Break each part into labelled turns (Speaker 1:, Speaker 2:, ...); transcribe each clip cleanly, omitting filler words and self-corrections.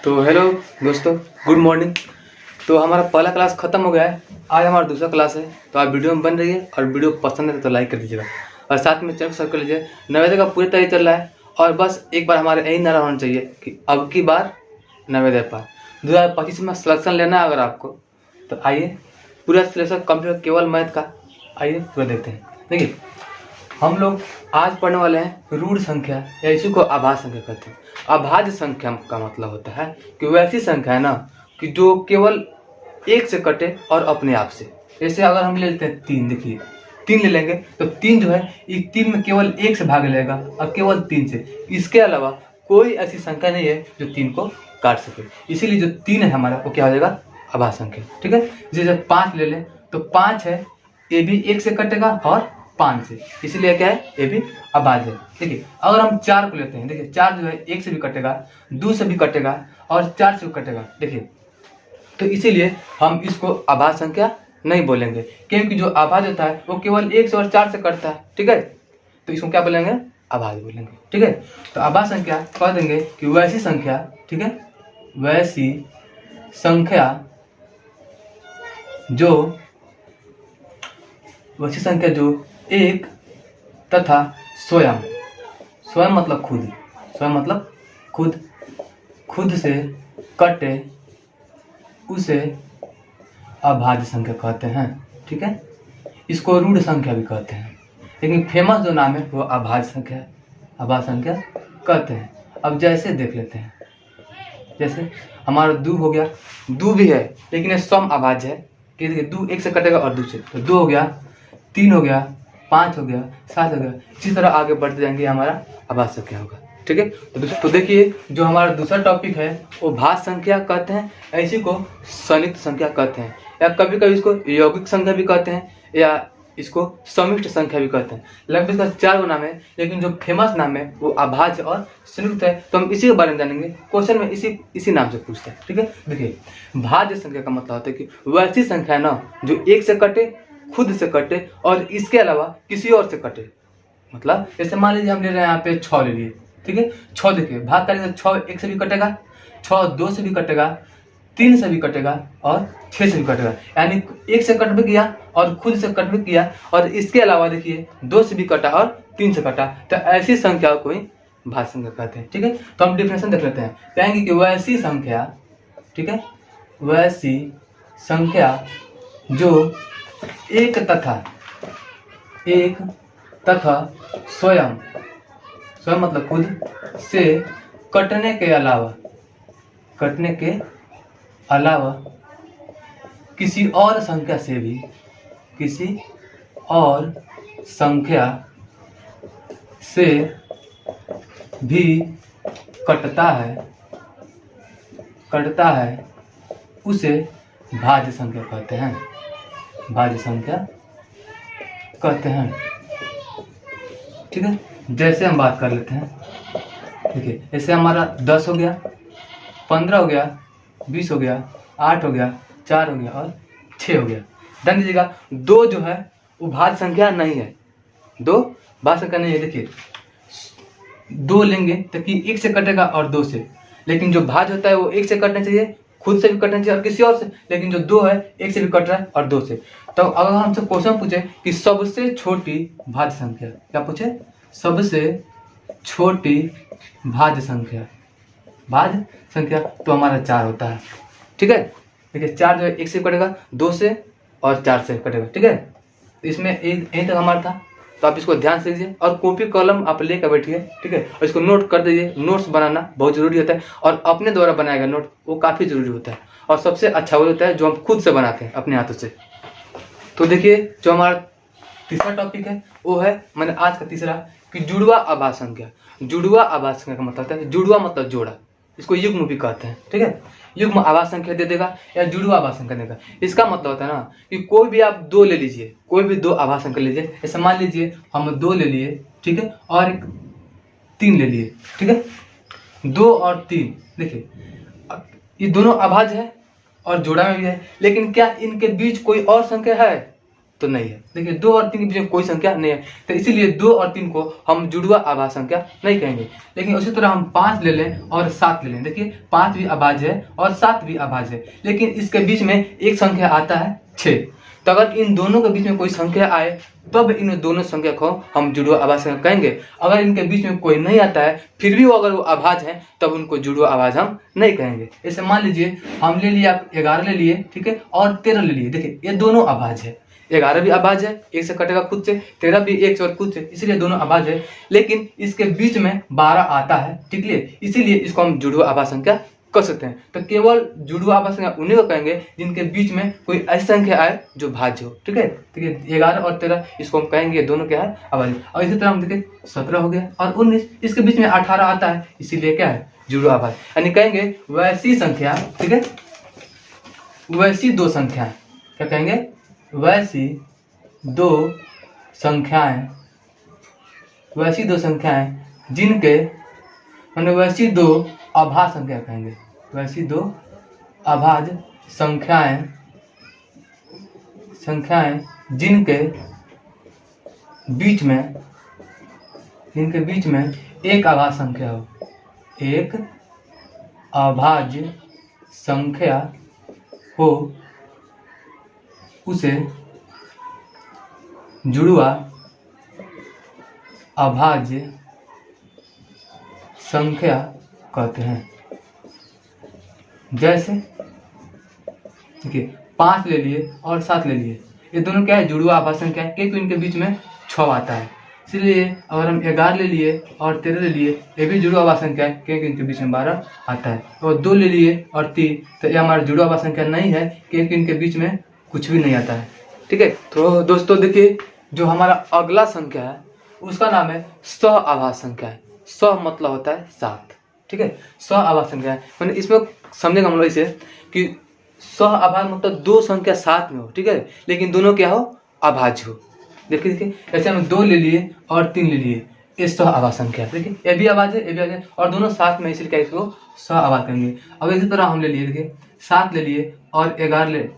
Speaker 1: तो हेलो दोस्तों, good morning. तो हमारा पहला क्लास ख़त्म हो गया है। आज हमारा दूसरा क्लास है। तो आप वीडियो में बन रही है और वीडियो पसंद है तो लाइक कर दीजिएगा और साथ में चैनल सब्सक्राइब कर लीजिए। नवोदय का पूरी तैयारी चल रहा है और बस एक बार हमारे यही नारा होना चाहिए कि अब की बार नवोदय पार। 2025 में सिलेक्शन लेना है अगर आपको तो आइए, पूरा सिलेक्शन कंप्लीट केवल मैथ का। आइए पूरा देखते हैं। देखिए, हम लोग आज पढ़ने वाले हैं रूढ़ संख्या या इसी को आभाज्य संख्या कहते हैं। अभाज्य संख्या का मतलब होता है कि वैसी संख्या है ना कि जो केवल एक से कटे और अपने आप से। जैसे अगर हम ले लेते हैं 3, देखिए 3 ले लेंगे तो 3 जो है ये 3 में केवल 1 से भाग लेगा और केवल 3 से। इसके अलावा कोई ऐसी संख्या नहीं है जो 3 को काट सके। इसीलिए जो 3 है हमारा वो क्या हो जाएगा, अभाज्य संख्या। ठीक है। जैसे 5 ले लें तो 5 है, ये भी 1 से कटेगा और 5 से, इसीलिए क्या है, ये भी अभाज्य है। देखिए अगर हम 4 को लेते हैं, देखिए 4 जो है 1 से भी कटेगा, 2 से भी कटेगा और 4 से भी कटेगा। देखिए तो इसीलिए हम इसको अभाज्य संख्या नहीं बोलेंगे, क्योंकि जो अभाज्य होता है वो केवल 1 से और 4 से कटता है। ठीक है, तो इसको क्या बोलेंगे, अभाज्य बोलेंगे। ठीक है, तो अभाज्य संख्या कह देंगे कि वैसी संख्या, ठीक है, वैसी संख्या जो एक तथा स्वयं, स्वयं मतलब खुद, स्वयं मतलब खुद से कटे उसे अभाज्य संख्या कहते हैं। ठीक है, इसको रूढ़ संख्या भी कहते हैं, लेकिन फेमस जो नाम है वो अभाज्य संख्या है, अभाज्य संख्या कहते हैं। अब जैसे देख लेते हैं, जैसे हमारा 2 हो गया, 2 भी है लेकिन ये सम अभाज्य है कि 2 1 से कटेगा और 2 से, तो 2 हो गया, 3 हो गया, 5 हो गया, 7 हो गया। इसी तरह आगे बढ़ते जाएंगे, हमारा अभाज्य संख्या होगा। ठीक है, तो देखिए जो हमारा दूसरा टॉपिक है वो भाज्य संख्या कहते हैं, इसी को संयुक्त संख्या कहते हैं, या कभी कभी इसको यौगिक संख्या भी कहते हैं, या इसको समिष्ट संख्या भी कहते हैं। लगभग इसका 4 नाम है, लेकिन जो फेमस नाम है वो अभाज्य और संयुक्त है। तो हम इसी के बारे में जानेंगे, क्वेश्चन में इसी नाम से पूछते हैं। ठीक है, देखिए भाज्य संख्या का मतलब होता है कि वैसी संख्या है ना जो 1 से कटे, खुद से कटे और इसके अलावा किसी और से कटे। मतलब जैसे मान लीजिए हम ले रहे हैं यहाँ पे 6 ले लिए। ठीक है, 6 देखिए भाग करेंगे, 6 1 से भी कटेगा, 6 2 से भी कटेगा, 3 से भी कटेगा और 6 से भी कटेगा। यानी 1 से कट भी किया और खुद से कट भी किया और इसके अलावा देखिए 2 से भी कटा और 3 से कटा। तो ऐसी संख्या को ही भाज्य संख्या कहते हैं। ठीक है, तो हम डिफिनेशन देख लेते हैं। कहेंगे कि वैसी संख्या, ठीक है, वैसी संख्या जो एक तथा स्वयं मतलब खुद से कटने के अलावा किसी और संख्या से भी कटता है उसे भाज्य संख्या कहते हैं, भाज्य संख्या कहते हैं। ठीक है, जैसे हम बात कर लेते हैं। ठीक है, जैसे हमारा 10 हो गया, 15 हो गया, 20 हो गया, 8 हो गया, 4 हो गया और 6 हो गया। ध्यान दीजिएगा, 2 जो है वो भाज्य संख्या नहीं है, 2 भाज्य संख्या नहीं है। देखिए 2 लेंगे तो कि 1 से कटेगा और 2 से, लेकिन जो भाज्य होता है वो 1 से कटना चाहिए, खुद से भी कटना चाहिए और किसी और से, लेकिन जो 2 है 1 से भी कट रहा है और 2 से। तो अगर हमसे क्वेश्चन पूछे कि सबसे छोटी भाज्य संख्या, क्या पूछे, सबसे छोटी भाज्य संख्या तो हमारा 4 होता है। ठीक है, देखिए 4 जो है 1 से कटेगा, 2 से और 4 से कटेगा। ठीक है, तो इसमें यहीं तक हमारा था। तो आप इसको ध्यान से लीजिए और कॉपी कलम आप लेकर बैठिए। ठीक है, और इसको नोट कर दीजिए। नोट्स बनाना बहुत जरूरी होता है और अपने द्वारा बनाया गया नोट वो काफ़ी जरूरी होता है, और सबसे अच्छा वो होता है जो हम खुद से बनाते हैं अपने हाथों से। तो देखिए जो हमारा तीसरा टॉपिक है वो है, मैंने आज का तीसरा, कि जुड़वा अभाज्य संख्या। जुड़वा अभाज्य संख्या का मतलब होता है, जुड़वा मतलब जोड़ा, इसको युग्म भी कहते हैं। ठीक है, युग्म अभाज्य संख्या दे देगा या जुड़वा अभाज्य संख्या देगा। इसका मतलब होता है ना कि कोई भी आप 2 ले लीजिए, कोई भी 2 अभाज्य संख्या लीजिए। जैसे मान लीजिए हम 2 ले लिए, ठीक है, और एक 3 ले लिए। ठीक है, 2 और 3, देखिए ये दोनों अभाज्य है और जोड़ा में भी है, लेकिन क्या इनके बीच कोई और संख्या है? तो नहीं है। देखिए 2 और 3 के बीच में कोई संख्या नहीं है, तो इसीलिए 2 और 3 को हम जुड़वा अभाज्य संख्या नहीं कहेंगे। लेकिन उसी तरह हम 5 ले लें और 7 ले लें, देखिए 5 भी अभाज्य है और 7 भी अभाज्य है, लेकिन इसके बीच में एक संख्या आता है 6। तो अगर इन दोनों के बीच में कोई संख्या आए तब इन दोनों संख्या को हम जुड़वा अभाज्य संख्या कहेंगे। अगर इनके बीच में कोई नहीं आता है फिर भी वो अगर वो अभाज्य हैं तब उनको जुड़वा अभाज्य हम नहीं कहेंगे। जैसे मान लीजिए हम ले लिए, आप 11 ले लिए, ठीक है, और 13 ले लिए। देखिए ये दोनों अभाज्य है, 11 भी अभाज्य है, 1 से कटेगा खुद से, 13 भी 1 से और खुद से, इसलिए दोनों अभाज्य है। लेकिन इसके बीच में 12 आता है, ठीक है, इसीलिए इसको हम जुड़वा अभाज्य संख्या कर सकते हैं। तो केवल जुड़वा अभाज्य संख्या उन्हीं को कहेंगे जिनके बीच में कोई ऐसी संख्या आए जो भाज्य हो, ठीक है। देखिए 11 और 13 इसको हम कहेंगे दोनों क्या है, अभाज्य। और इसी तरह हम देखिए 17 हो गया और 19, इसके बीच में 18 आता है, इसीलिए क्या है, जुड़वा अभाज्य। यानी कहेंगे वैसी संख्या, ठीक है, वैसी 2 संख्याएं, क्या कहेंगे, वैसी 2 संख्याएं, वैसी 2 संख्याएं जिनके, मैंने वैसी 2 अभाज्य संख्या कहेंगे, वैसी 2 अभाज्य संख्याएं जिनके बीच में एक अभाज्य संख्या हो, एक अभाज्य संख्या हो, उसे जुड़वा अभाज्य संख्या कहते हैं। जैसे देखिए 5 ले लिए और 7 ले लिए, ये दोनों क्या है, जुड़वा अभाज्य संख्या है, क्योंकि इनके बीच में 6 आता है। इसलिए अगर हम 11 ले लिए और 13 ले लिए, ये भी जुड़वा अभाज्य संख्या है, क्योंकि इनके बीच में 12 आता है। और 2 ले लिए और 3, तो ये हमारा जुड़वा अभाज्य संख्या नहीं है, क्योंकि इनके बीच में कुछ भी नहीं आता है, ठीक है। तो दोस्तों देखिए जो हमारा अगला संख्या है उसका नाम है सह अभाज्य संख्या है। सह मतलब होता है 7, ठीक है, सह अभाज्य संख्या है। मैंने इसमें समझेंगे हम लोग इसे कि सह अभाज्य मतलब 2 संख्या साथ में हो, ठीक है, लेकिन दोनों क्या हो, अभाज्य हो। देखिए जैसे हम 2 ले लिए और 3 ले लिए, ये सह अभाज्य संख्या है। देखिए ये भी अभाज्य है, ये भी अभाज्य है, और दोनों साथ में, इसलिए क्या इसको सह अभाज्य कहेंगे। अब इसी तरह हम ले लिए, देखिए 7 ले लिए और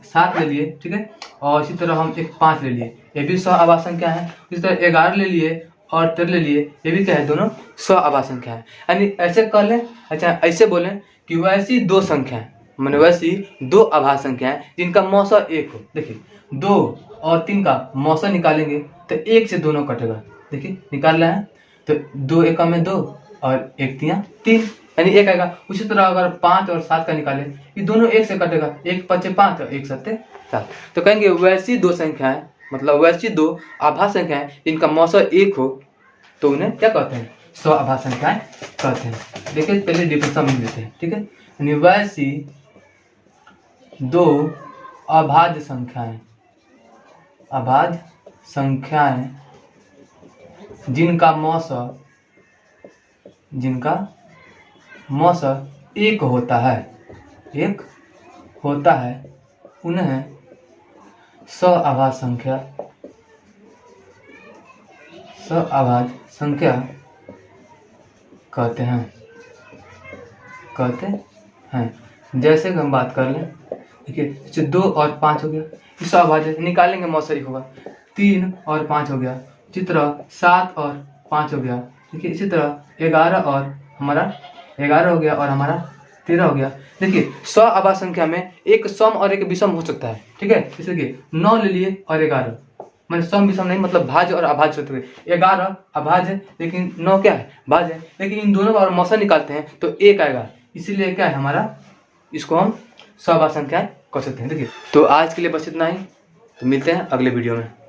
Speaker 1: 7 ले लिए, ठीक है, और इसी तरह हम 5 ले लिए, ये भी सह अभाज्य संख्या है। इसी तरह 11 ले लिए और 13 ले लिए, ये भी क्या है, दोनों सह अभाज्य संख्या है। यानी ऐसे कर लें, अच्छा ऐसे बोलें कि वैसी 2 संख्याएं, मैंने वैसी 2 अभाज्य संख्याएं जिनका मौसा 1 हो। देखिए 2 और 3 का मौसा निकालेंगे तो 1 से दोनों कटेगा। देखिए निकाल रहे हैं तो 2 एकम में 2 और 1 तियां 3, यानी 1 आएगा। उसी तरह अगर 5 और 7 का निकालें, ये दोनों 1 से कटेगा, 1 5 5 और 1 7 7। तो कहेंगे वैसी 2 संख्याएं, मतलब वैसी 2 अभाज्य संख्याएं जिनका मौसा 1 हो, तो उन्हें क्या कहते हैं, सह अभाज्य संख्याएं कहते हैं। देखिए पहले डिफिनेशन में लेते हैं, ठीक है। यानी वैसी 2 अभाज्य संख्याएं जिनका मौसा 1 होता है, उन्हें सह अभाज्य संख्या कहते हैं। जैसे कि हम बात कर लें, देखिए 2 और 5 हो गया, इस अभाज्य निकालेंगे मौसा 1 होगा, 3 और 5 हो गया, इसी तरह 7 और 5 हो गया, देखिए इसी तरह 11 और हमारा 11 हो गया और हमारा 13 हो गया। देखिए सह अभाज्य संख्या में एक सम और एक विषम हो सकता है, ठीक है। जैसे कि 9 ले लिए और 11, मैंने सम विषम नहीं, मतलब भाज्य और अभाज्य होते हुए 11 अभाज्य लेकिन 9 क्या है, भाज्य है। लेकिन इन दोनों का और मौसा निकालते हैं तो 1 आएगा, इसीलिए क्या है हमारा, इसको हम सह अभाज्य संख्या कह सकते हैं। देखिए तो आज के लिए बस इतना ही, तो मिलते हैं अगले वीडियो में।